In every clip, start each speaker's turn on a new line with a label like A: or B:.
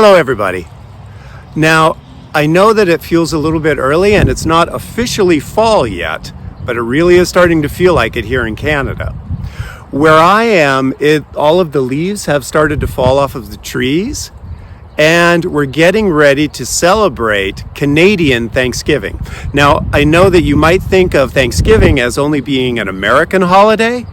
A: Hello, everybody. Now, I know that it feels a little bit early and it's not officially fall yet, but it really is starting to feel like it here in Canada. Where I am, all of the leaves have started to fall off of the trees, and we're getting ready to celebrate Canadian Thanksgiving. Now, I know that you might think of Thanksgiving as only being an American holiday,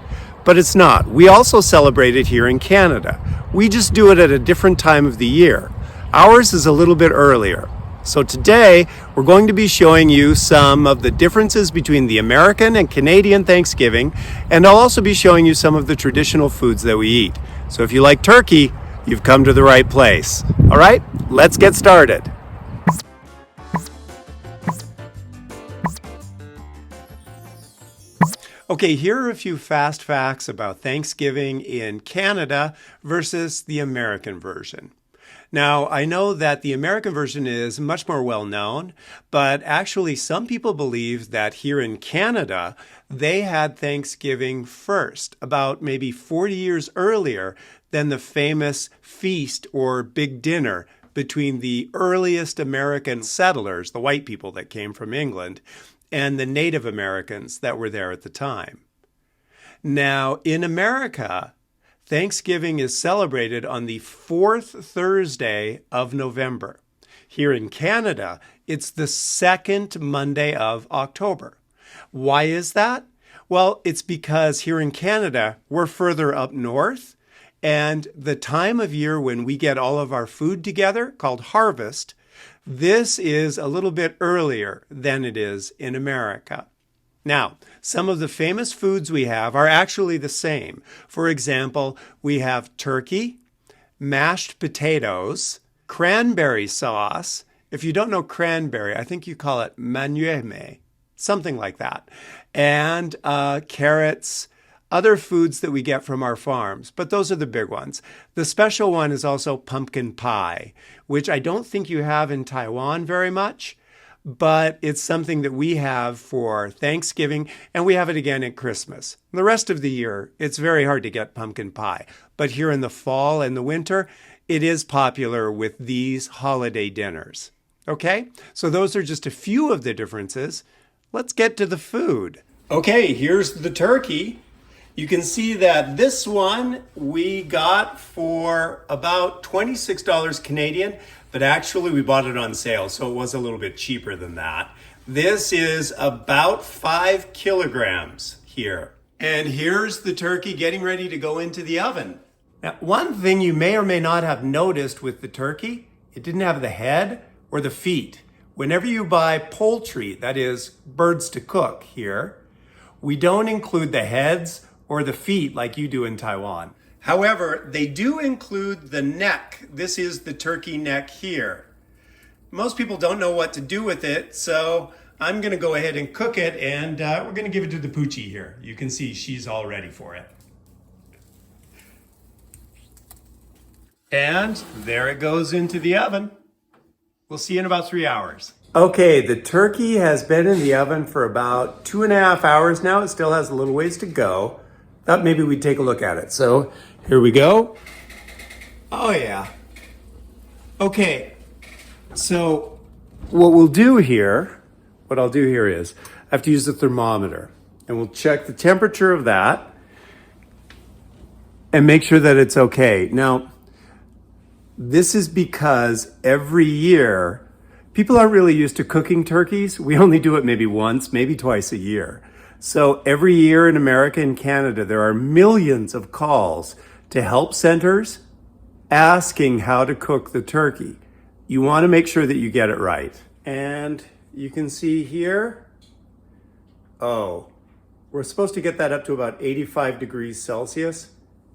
A: but it's not. We also celebrate it here in Canada. We just do it at a different time of the year. Ours is a little bit earlier. So today, we're going to be showing you some of the differences between the American and Canadian Thanksgiving, and I'll also be showing you some of the traditional foods that we eat. So if you like turkey, you've come to the right place. All right, let's get started. Okay, here are a few fast facts about Thanksgiving in Canada versus the American version. Now, I know that the American version is much more well known, but actually some people believe that here in Canada, they had Thanksgiving first, about maybe 40 years earlier than the famous feast or big dinner between the earliest American settlers, the white people that came from England, and the Native Americans that were there at the time. Now, in America, Thanksgiving is celebrated on the fourth Thursday of November. Here in Canada, it's the second Monday of October. Why is that? Well, it's because here in Canada, we're further up north, and the time of year when we get all of our food together, called harvest, this is a little bit earlier than it is in America. Now, some of the famous foods we have are actually the same. For example, we have turkey, mashed potatoes, cranberry sauce. If you don't know cranberry, I think you call it manoueme, something like that. And carrots, other foods that we get from our farms, but those are the big ones. The special one is also pumpkin pie, which I don't think you have in Taiwan very much, but it's something that we have for Thanksgiving, and we have it again at Christmas. The rest of the year, it's very hard to get pumpkin pie, but here in the fall and the winter, it is popular with these holiday dinners. Okay, so those are just a few of the differences. Let's get to the food. Okay, here's the turkey. You can see that this one we got for about $26 Canadian, but actually we bought it on sale, so it was a little bit cheaper than that. This is about 5 kilograms here. And here's the turkey getting ready to go into the oven. Now, one thing you may or may not have noticed with the turkey, it didn't have the head or the feet. Whenever you buy poultry, that is birds to cook here, we don't include the heads or the feet like you do in Taiwan. However, they do include the neck. This is the turkey neck here. Most people don't know what to do with it, so I'm gonna go ahead and cook it, and we're gonna give it to the Poochie here. You can see she's all ready for it. And there it goes into the oven. We'll see you in about 3 hours. Okay, the turkey has been in the oven for about 2.5 hours now. It still has a little ways to go. Thought maybe we'd take a look at it. So here we go. Oh yeah. Okay, so what I'll do here is I have to use the thermometer, and we'll check the temperature of that and make sure that it's okay. Now, this is because every year, people aren't really used to cooking turkeys. We only do it maybe once, maybe twice a year. So every year in America and Canada, there are millions of calls to help centers asking how to cook the turkey. You want to make sure that you get it right. And you can see here, we're supposed to get that up to about 85 degrees Celsius.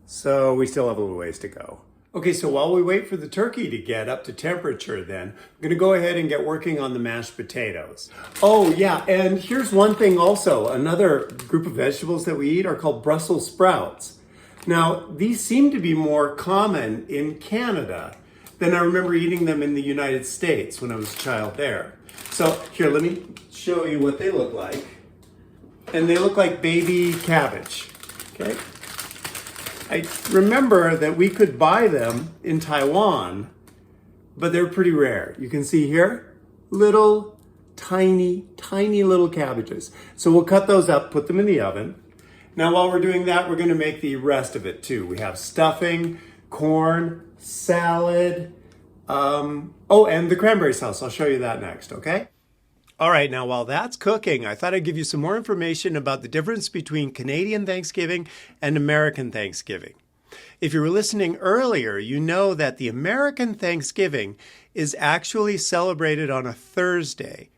A: So we still have a little ways to go. Okay, so while we wait for the turkey to get up to temperature then, I'm gonna go ahead and get working on the mashed potatoes. Oh yeah, and here's one thing also. Another group of vegetables that we eat are called Brussels sprouts. Now, these seem to be more common in Canada than I remember eating them in the United States when I was a child there. So here, let me show you what they look like. And they look like baby cabbage, okay? I remember that we could buy them in Taiwan but they're pretty rare. You can see here, little, tiny, tiny little cabbages. So we'll cut those up, put them in the oven. Now while we're doing that, we're gonna make the rest of it too. We have stuffing, corn, salad, and the cranberry sauce. I'll show you that next, okay? All right, now while that's cooking, I thought I'd give you some more information about the difference between Canadian Thanksgiving and American Thanksgiving. If you were listening earlier, you know that the American Thanksgiving is actually celebrated on a Thursday,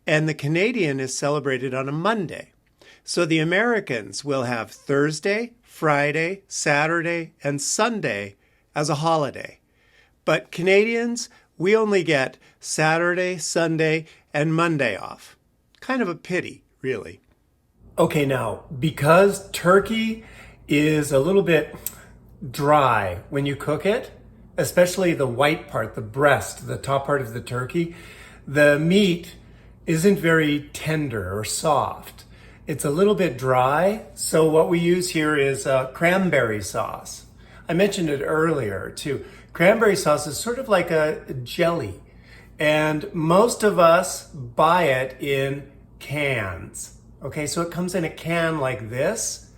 A: and the Canadian is celebrated on a Monday. So the Americans will have Thursday, Friday, Saturday, and Sunday as a holiday. But Canadians, we only get Saturday, Sunday, and Monday off. Kind of a pity, really. Okay, now, because turkey is a little bit dry when you cook it, especially the white part, the breast, the top part of the turkey, the meat isn't very tender or soft. It's a little bit dry, so what we use here is cranberry sauce. I mentioned it earlier too. Cranberry sauce is sort of like a jelly, and most of us buy it in cans. Okay, so it comes in a can like this.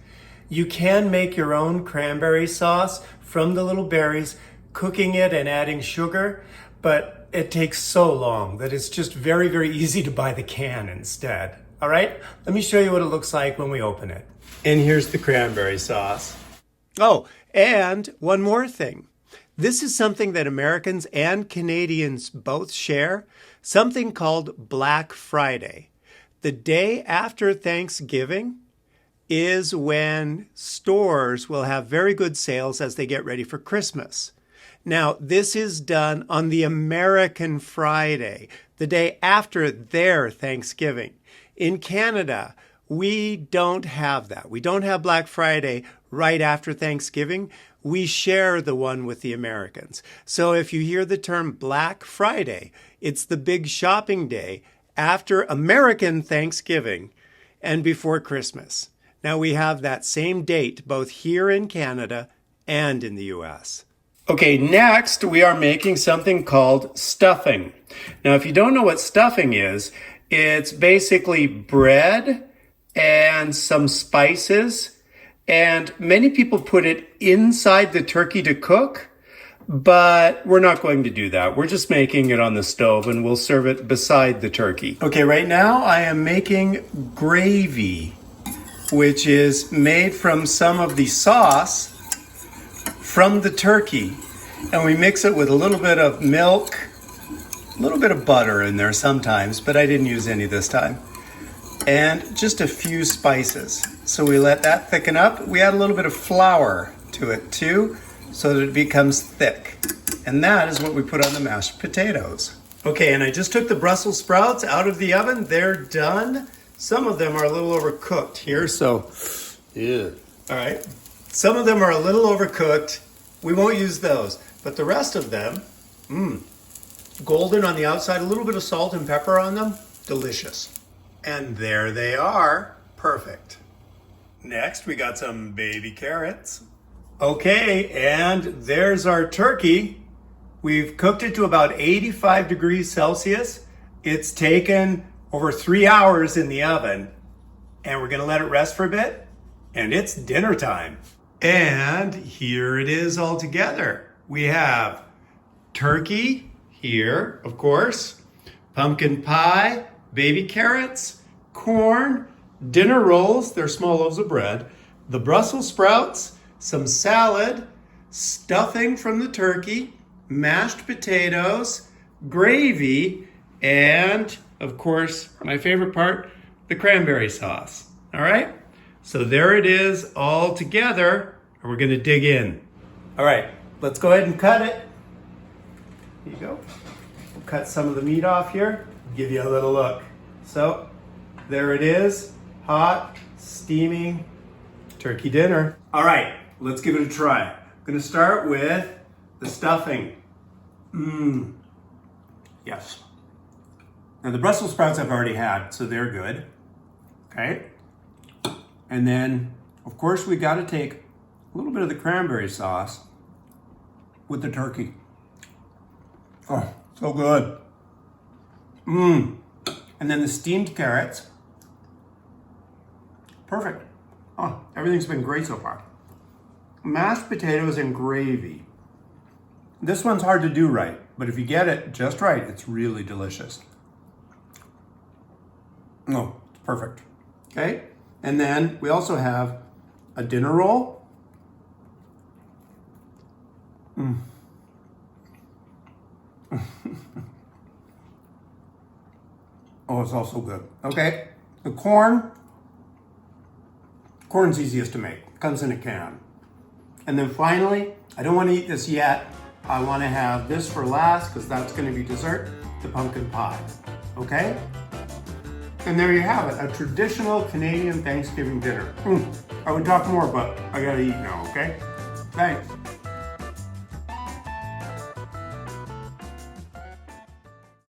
A: You can make your own cranberry sauce from the little berries, cooking it and adding sugar, but it takes so long that it's just very, very easy to buy the can instead. All right, let me show you what it looks like when we open it. And here's the cranberry sauce. Oh, and one more thing. This is something that Americans and Canadians both share, something called Black Friday. The day after Thanksgiving is when stores will have very good sales as they get ready for Christmas. Now, this is done on the American Friday, the day after their Thanksgiving. In Canada, we don't have that. We don't have Black Friday right after Thanksgiving. We share the one with the Americans. So if you hear the term Black Friday, it's the big shopping day after American Thanksgiving and before Christmas. Now we have that same date both here in Canada and in the US. Okay, next we are making something called stuffing. Now if you don't know what stuffing is, it's basically bread and some spices. And many people put it inside the turkey to cook, but we're not going to do that. We're just making it on the stove and we'll serve it beside the turkey. Okay, right now I am making gravy, which is made from some of the sauce from the turkey. And we mix it with a little bit of milk, a little bit of butter in there sometimes, but I didn't use any this time. And just a few spices. So we let that thicken up. We add a little bit of flour to it too, so that it becomes thick. And that is what we put on the mashed potatoes. Okay, and I just took the Brussels sprouts out of the oven. They're done. Some of them are a little overcooked here, so yeah. All right. Some of them are a little overcooked. We won't use those, but the rest of them, golden on the outside, a little bit of salt and pepper on them, delicious. And there they are, perfect. Next, we got some baby carrots. Okay, and there's our turkey. We've cooked it to about 85 degrees Celsius. It's taken over 3 hours in the oven, and we're gonna let it rest for a bit, and it's dinner time. And here it is all together. We have turkey here, of course, pumpkin pie, baby carrots, corn, dinner rolls, they're small loaves of bread, the Brussels sprouts, some salad, stuffing from the turkey, mashed potatoes, gravy, and of course, my favorite part, the cranberry sauce. All right? So there it is all together, and we're gonna dig in. All right, let's go ahead and cut it. Here you go. We'll cut some of the meat off here, give you a little look. So there it is, hot, steaming turkey dinner. All right, let's give it a try. I'm gonna start with the stuffing. Yes. Now the Brussels sprouts I've already had, so they're good. Okay. And then, of course, we gotta take a little bit of the cranberry sauce with the turkey. Oh, so good. Mmm. And then the steamed carrots. Perfect. Oh, everything's been great so far. Mashed potatoes and gravy. This one's hard to do right, but if you get it just right, it's really delicious. No, it's perfect. Okay, and then we also have a dinner roll. Oh, it's also good. Okay, the corn. Corn's easiest to make. It comes in a can. And then finally, I don't want to eat this yet. I want to have this for last because that's going to be dessert, the pumpkin pie. Okay? And there you have it, a traditional Canadian Thanksgiving dinner. I would talk more, but I gotta eat now, okay? Thanks.